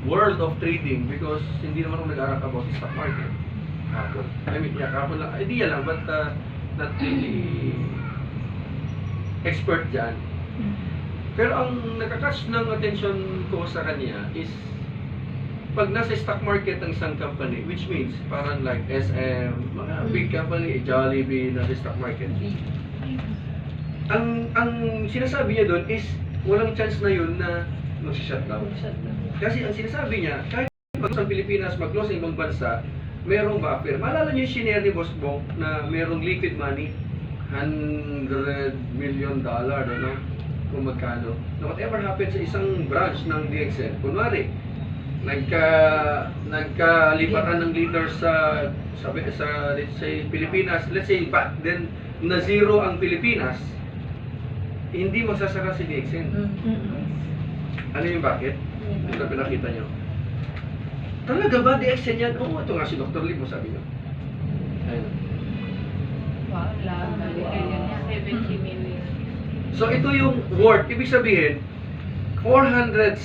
world of trading because hindi naman ako nag-aral about the stock market. Kapon. I mean, yeah, kapon lang. Idea lang, but not really expert dyan. Pero ang nakakatch ng attention ko sa kanya is pag nasa stock market ng isang company, which means parang like SM, mga big company, Jollibee, nasa stock market. Ang sinasabi niya doon is walang chance na yun na mag-shutdown. Kasi ang sinasabi niya, kahit pag sa Pilipinas mag-close sa ibang bansa, merong buffer. Maalala niyo yung shinare ni Boss Bong na merong liquid money, $100 million, ano? Kung magkano. Na whatever happens sa isang branch ng DXN, kunwari, nagkalipatan ng leaders sa let's say Pilipinas, let's say back then na zero ang Pilipinas, hindi magsasara si DXN. Ano yung bakit? Ito pinakita nyo. Talaga ba DXN yan? Oo, ito nga si Dr. Lim mo sabi nyo. Ayun. Wow, lahat. 70 million. So ito yung worth, ibig sabihin 470